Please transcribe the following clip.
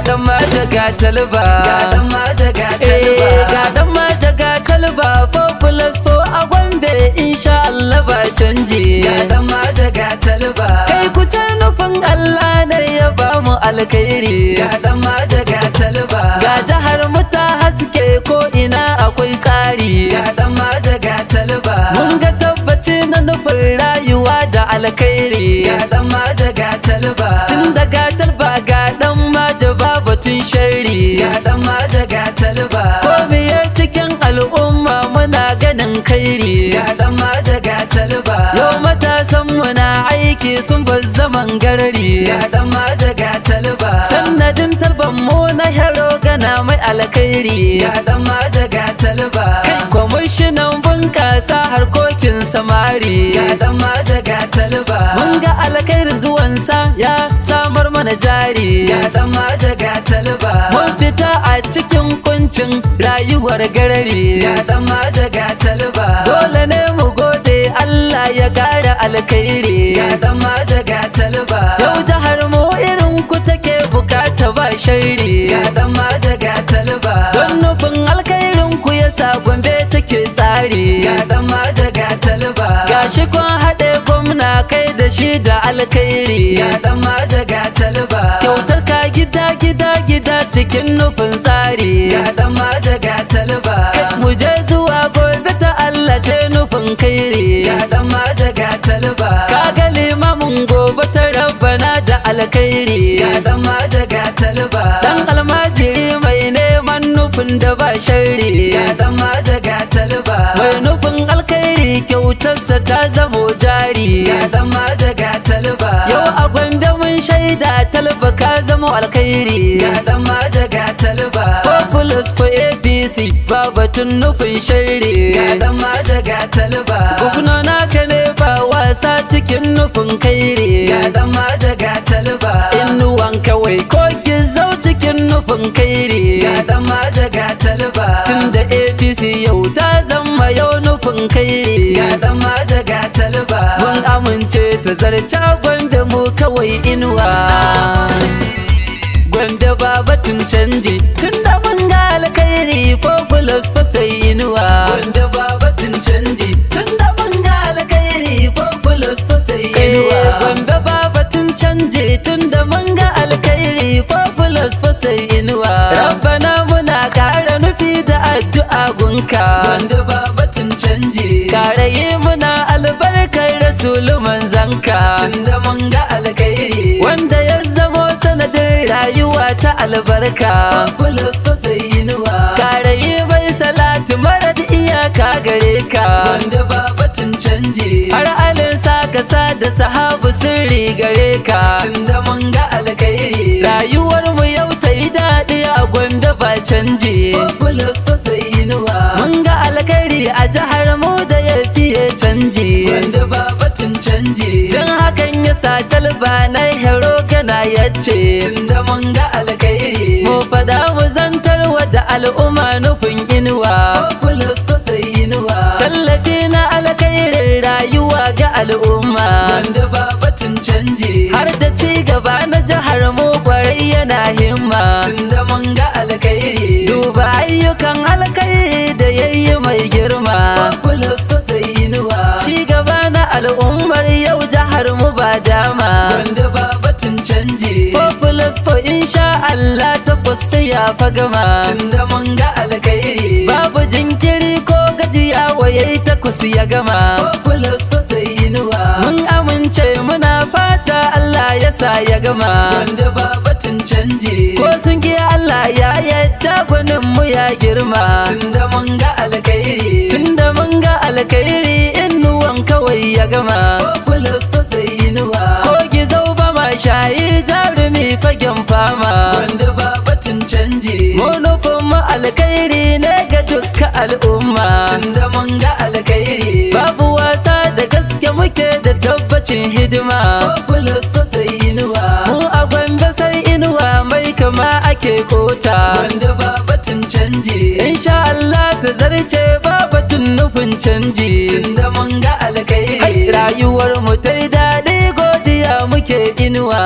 dan maja ga talba ga dan maja ga talba ga dan maja ga talba 4+4 a Gombe insha Allah ba canji ga dan maja ga talba kai ku ce nufin Allah ne ya ba mu alkhairi ga dan maja ga talba ga jihar mu ta haske ko ina akwai tsari ga dan maja ga talba mun ga tabbaci na nufin rayuwa da alkhairi ga dan maja ga talba tun daga talba ga dan maja babatun shari ga dan maja ga talba ko miyar cikin al'umma muna ganin kairi ga dan maja ga talba yau matasan muna aiki sun bar zaman garari ga dan maja ga talba sannadin talban mu na hero gana mai alkhairi ga dan maja ga talba kai kwamishinan bunƙasa harkokin samari ga dan maja ga talba mun ga alkhairin zuwansa ya samar mana jari ga dan maja ga talba mun fita a cikin kuncin rayuwar garari ga dan maja ga talba dole ne mu gode Allah ya ƙara alkhairi ga dan maja ga talba yau jihar mu irin ku take bukata ba shari ga dan maja ga talba don nufin alkhairin ku yasa Gombe take tsari ga dan maja ga talba gashi kun haɗe gwamna kai da shi da alkhairi ga dan maja ga talba kyautar ka gida gida gida cikin nufin tsari ga dan maja ga talba mu je zuwa gobe ta Allah ce nufin kairi ga dan maja ga talba ka ga limamin gobe ta rabbana da alkhairi ga dan maja ga talba dan almajiri mai neman nufin da ba shari ga dan maja ga talba mai nufin alkhairi kyautarsa ta zamo jari ga dan maja ga talba yau a Gombe mun shaida talba ka zamo alkhairi ga dan maja ga talba Populous for APC babatun nufin shari ga dan maja ga talba gwamna naka ne ba wasa cikin nufin kairi ga dan maja ga talba inuwan kawai ko gizau cikin nufin kairi ga dan maja ga talba tunda APC yau ta zama yau nufin kairi ga dan maja ga talba mun amince ta zarce gwanda mu kawai inuwa gwanda babatun canji tunda mun ga alkhairi 4+4 sai inuwa gwanda babatun canji tunda mun ga alkhairi 4+4 sai inuwa gwanda babatun canji tunda mun ga alkhairi 4+4 sai inuwa rabbana muna ƙara nufi da addu'a gunka gwanda babatun canji ƙara yi muna albarkar rasulu manzanka tunda mun ga alkhairi wanda ya zamo sanadin rayuwa ta albarka Populous sai inuwa ƙara yi mai salatu marar iyaka gare ka gwanda babatun canji har alin sa ka sa da sahabu sirri gare ka tunda mun ga alkhairi rayuwar mu yau ta yi daɗi a Gombe ba canji Populous sai inuwa mun ga alkhairi a jihar mu da ya fiye canji gwanda babatun canji jan hakan ya sa talba na hero gana yace tunda mun ga alkhairi mu fada mu zantar wa da al'umma nufin inuwa Populous sai inuwa tallafi na alkhairin rayuwa ga al'umma gwanda babatun canji har da ci gaba na jihar mu kwarai yana himma tunda mun ga alkhairi duba ayyukan alkhairi da yayi mai girma Populous sai inuwa ci gaba na al'ummar yau jihar mu ba dama gwanda babatun canji Populous for insha Allah takwas sai ya fagama tunda mun ga alkhairi babu jinkiri ko gajiya waye takwas ya gama Populous sai inuwa mun amince muna fata Allah ya sa ya gama gwanda babatun canji ko sun ki Allah ya yadda gwanin mu ya girma tunda mun ga alkhairi tunda mun ga alkhairi inuwan kawai ya gama Populous sai inuwa ko gizau ba ma shayi jarumi fagen fama gwanda babatun canji mu nufin mu alkhairi ne ga dukkan al'umma tunda mun ga alkhairi babu wasa da gaske muke da tabbacin hidima Populous sai inuwa mu a Gombe sai inuwa mai kama ake kota gwanda babatun canji insha Allah ta zarce babatun nufin canji tunda mun ga alkhairi rayuwar mu ta yi daɗi godiya muke inuwa